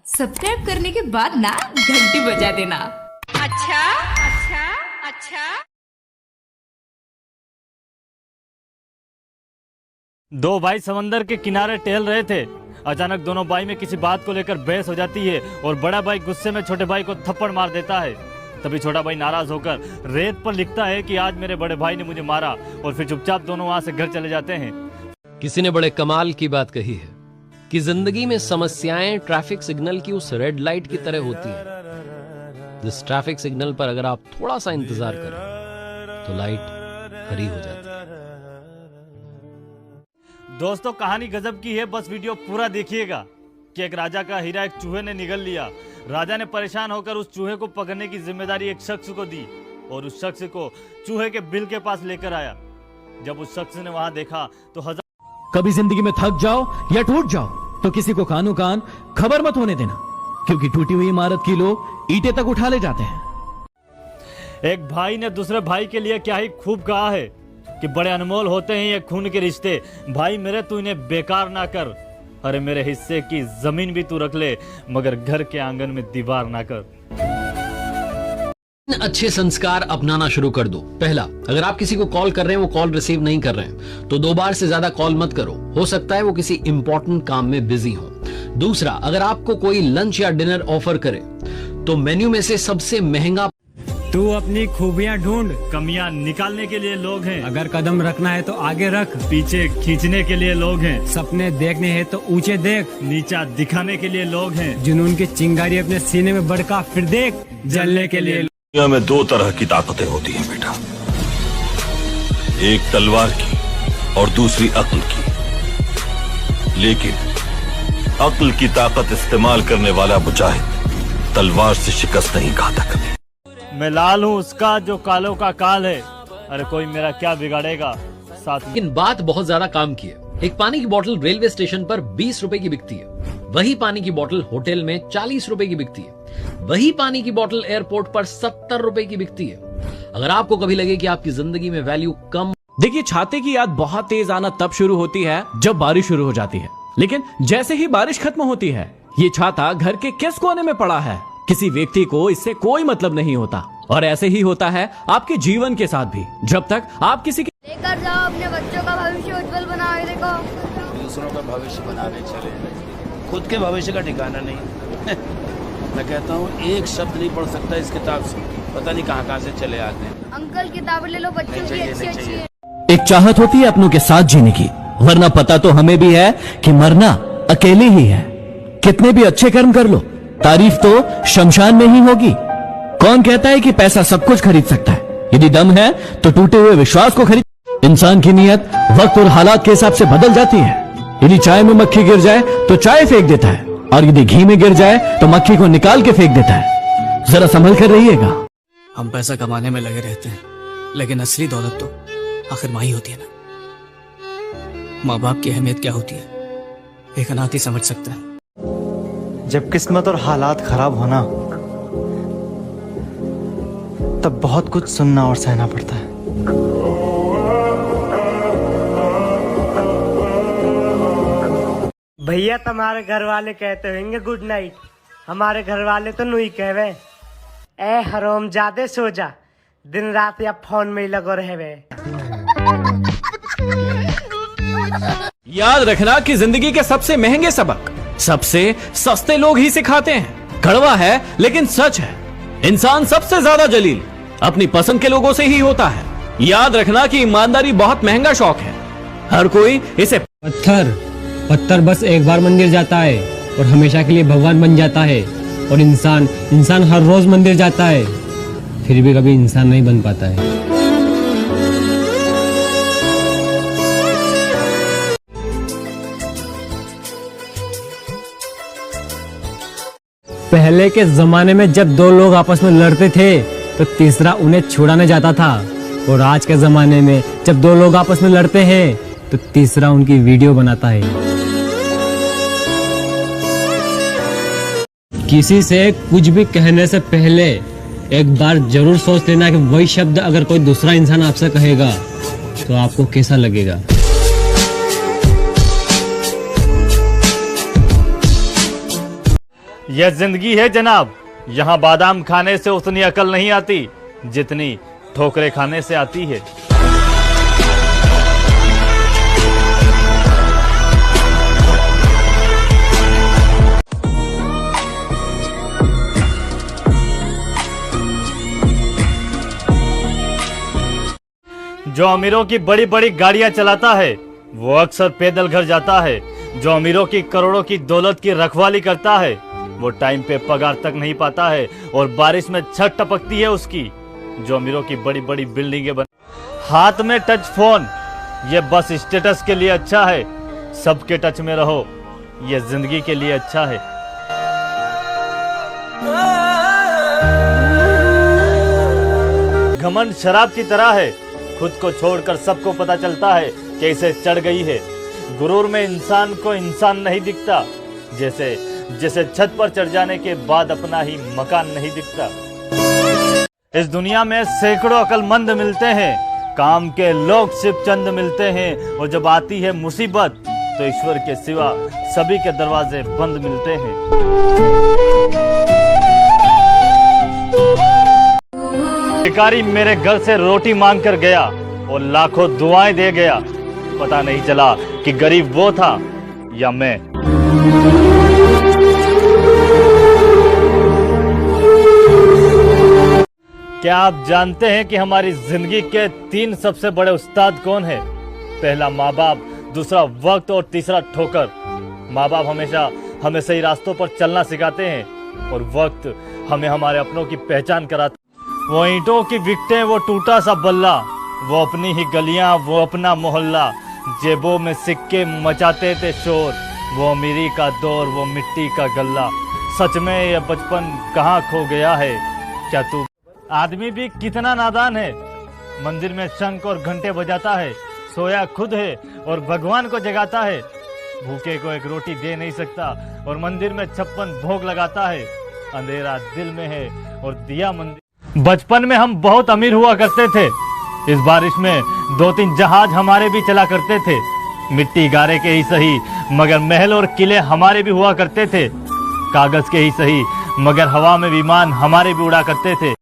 Subscribe करने के बाद ना घंटी बजा देना। अच्छा अच्छा अच्छा। दो भाई समंदर के किनारे टहल रहे थे। अचानक दोनों भाई में किसी बात को लेकर बहस हो जाती है और बड़ा भाई गुस्से में छोटे भाई को थप्पड़ मार देता है। तभी छोटा भाई नाराज होकर रेत पर लिखता है कि आज मेरे बड़े भाई ने मुझे मारा, और फिर चुपचाप दोनों वहां से घर चले जाते हैं। किसी ने बड़े कमाल की बात कही है कि जिंदगी में समस्याएं ट्रैफिक सिग्नल की उस रेड लाइट की तरह होती हैं जिस ट्रैफिक सिग्नल पर अगर आप थोड़ा सा इंतजार करें तो लाइट हरी हो जाती है। दोस्तों कहानी गजब की है, बस वीडियो पूरा देखिएगा। कि एक राजा का हीरा एक चूहे ने निगल लिया। राजा ने परेशान होकर उस चूहे को पकड़ने की जिम्मेदारी एक शख्स को दी और उस शख्स को चूहे के बिल के पास लेकर आया। जब उस शख्स ने वहां देखा तो कभी जिंदगी में थक जाओ या टूट जाओ तो किसी को कानो कान खबर मत होने देना, क्योंकि टूटी हुई इमारत की लोग ईंटें तक उठा ले जाते हैं। एक भाई ने दूसरे भाई के लिए क्या ही खूब कहा है कि बड़े अनमोल होते हैं ये खून के रिश्ते। भाई मेरे तू इन्हें बेकार ना कर। अरे मेरे हिस्से की जमीन भी तू रख ले, मगर घर के आंगन में दीवार ना कर। अच्छे संस्कार अपनाना शुरू कर दो। पहला, अगर आप किसी को कॉल कर रहे हैं वो कॉल रिसीव नहीं कर रहे हैं तो 2 बार से ज्यादा कॉल मत करो, हो सकता है वो किसी इंपॉर्टेंट काम में बिजी हो। दूसरा, अगर आपको कोई लंच या डिनर ऑफर करे तो मेन्यू में से सबसे महंगा। तू अपनी खूबियां ढूंढ, कमियां निकालने के लिए लोग हैं। अगर कदम रखना है तो आगे रख, पीछे खींचने के लिए लोग हैं। सपने देखने हैं तो ऊंचे देख, नीचा दिखाने के लिए लोग हैं। जुनून की चिंगारी अपने सीने में भड़का, फिर देख जलने के लिए। दुनिया में 2 तरह की ताकतें होती हैं बेटा, एक तलवार की और दूसरी अक्ल की। लेकिन अक्ल की ताकत इस्तेमाल करने वाला मुजाहिद तलवार से शिकस्त नहीं खाता कभी। मैं लाल हूँ उसका जो कालों का काल है, अरे कोई मेरा क्या बिगाड़ेगा साथ में। लेकिन बात बहुत ज्यादा काम की है। एक पानी की बोतल रेलवे स्टेशन पर 20 रुपए की बिकती है, वही पानी की बोतल होटल में 40 रुपए की बिकती है, वही पानी की बोतल एयरपोर्ट पर 70 रुपए की बिकती है। अगर आपको कभी लगे कि आपकी जिंदगी में वैल्यू कम। देखिए, छाते की याद बहुत तेज आना तब शुरू होती है जब बारिश शुरू हो जाती है, लेकिन जैसे ही बारिश खत्म होती है ये छाता घर के किस कोने में पड़ा है किसी व्यक्ति को इससे कोई मतलब नहीं होता। और ऐसे ही होता है आपके जीवन के साथ भी। जब तक आप किसी के लेकर जाओ अपने बच्चों का भविष्य उज्जवल बनाओ। देखो, दूसरों का भविष्य बनाने चले, खुद के भविष्य का ठिकाना नहीं। मैं कहता हूँ एक शब्द नहीं पढ़ सकता इस किताब से, पता नहीं कहाँ से चले आते हैं। अंकल किताबें ले लो, बच्चों की अच्छी अच्छी है। एक चाहत होती है अपनों के साथ जीने की, वरना पता तो हमें भी है कि मरना अकेले ही है। कितने भी अच्छे कर्म कर लो, तारीफ तो शमशान में ही होगी। कौन कहता है कि पैसा सब कुछ खरीद सकता है? यदि दम है तो टूटे हुए विश्वास को खरीद। इंसान की नीयत वक्त और हालात के हिसाब से बदल जाती है। यदि चाय में मक्खी गिर जाए तो चाय फेंक देता है, और यदि घी में गिर जाए तो मक्खी को निकाल के फेंक देता है। जरा संभल कर रहिएगा। हम पैसा कमाने में लगे रहते हैं, लेकिन असली दौलत तो आखिर माँ ही होती है ना। माँ बाप की अहमियत क्या होती है एक अनाथ ही समझ सकता है। जब किस्मत और हालात खराब होना तब बहुत कुछ सुनना और सहना पड़ता है। भैया तुम्हारे घर वाले कहते होंगे गुड नाइट, हमारे घर वाले तो नहीं कहवे। ए हराम जादे सो जा, दिन रात या फोन में ही लगो रहे। याद रखना कि जिंदगी के सबसे महंगे सबक सबसे सस्ते लोग ही सिखाते हैं। कड़वा है लेकिन सच है, इंसान सबसे ज्यादा जलील अपनी पसंद के लोगों से ही होता है। याद रखना कि ईमानदारी बहुत महंगा शौक है, हर कोई इसे। पत्थर बस एक बार मंदिर जाता है और हमेशा के लिए भगवान बन जाता है, और इंसान हर रोज मंदिर जाता है फिर भी कभी इंसान नहीं बन पाता है। पहले के जमाने में जब 2 लोग आपस में लड़ते थे तो तीसरा उन्हें छुड़ाने जाता था, और आज के जमाने में जब 2 लोग आपस में लड़ते हैं तो तीसरा उनकी वीडियो बनाता है। किसी से कुछ भी कहने से पहले एक बार जरूर सोच लेना कि वही शब्द अगर कोई दूसरा इंसान आपसे कहेगा तो आपको कैसा लगेगा। यह जिंदगी है जनाब, यहाँ बादाम खाने से उतनी अकल नहीं आती जितनी ठोकरे खाने से आती है। जो अमीरों की बड़ी बड़ी गाड़ियां चलाता है वो अक्सर पैदल घर जाता है। जो अमीरों की करोड़ों की दौलत की रखवाली करता है वो टाइम पे पगार तक नहीं पाता है और बारिश में छत टपकती है उसकी। जो अमीरों की बड़ी बड़ी बिल्डिंगें बन, हाथ में टच फोन ये बस स्टेटस के लिए अच्छा है, सबके टच में रहो ये जिंदगी के लिए अच्छा है। घमंड शराब की तरह है, खुद को छोड़कर सबको पता चलता है कि इसे चढ़ गई है। गुरूर में इंसान को इंसान नहीं दिखता, जैसे छत पर चढ़ जाने के बाद अपना ही मकान नहीं दिखता। इस दुनिया में सैकड़ों अक्लमंद मिलते हैं, काम के लोग सिर्फ चंद मिलते हैं और जब आती है मुसीबत तो ईश्वर के सिवा सभी के दरवाजे बंद मिलते हैं। भिखारी मेरे घर से रोटी मांग कर गया और लाखों दुआएं दे गया, पता नहीं चला कि गरीब वो था या मैं। क्या आप जानते हैं कि हमारी जिंदगी के 3 सबसे बड़े उस्ताद कौन है? पहला माँ बाप, दूसरा वक्त और तीसरा ठोकर। माँ बाप हमेशा हमें सही रास्तों पर चलना सिखाते हैं और वक्त हमें हमारे अपनों की पहचान कराता। वो ईंटों की विकटें, वो टूटा सा बल्ला, वो अपनी ही गलियां, वो अपना मोहल्ला, जेबों में सिक्के मचाते थे शोर, वो अमीरी का दौर, वो मिट्टी का गल्ला। सच में ये बचपन कहाँ खो गया है क्या तू? आदमी भी कितना नादान है, मंदिर में शंख और घंटे बजाता है, सोया खुद है और भगवान को जगाता है। भूखे को एक रोटी दे नहीं सकता और मंदिर में 56 भोग लगाता है। अंधेरा दिल में है और दिया मंदिर। बचपन में हम बहुत अमीर हुआ करते थे, इस बारिश में 2-3 जहाज हमारे भी चला करते थे। मिट्टी गारे के ही सही मगर महल और किले हमारे भी हुआ करते थे। कागज के ही सही मगर हवा में विमान हमारे भी उड़ा करते थे।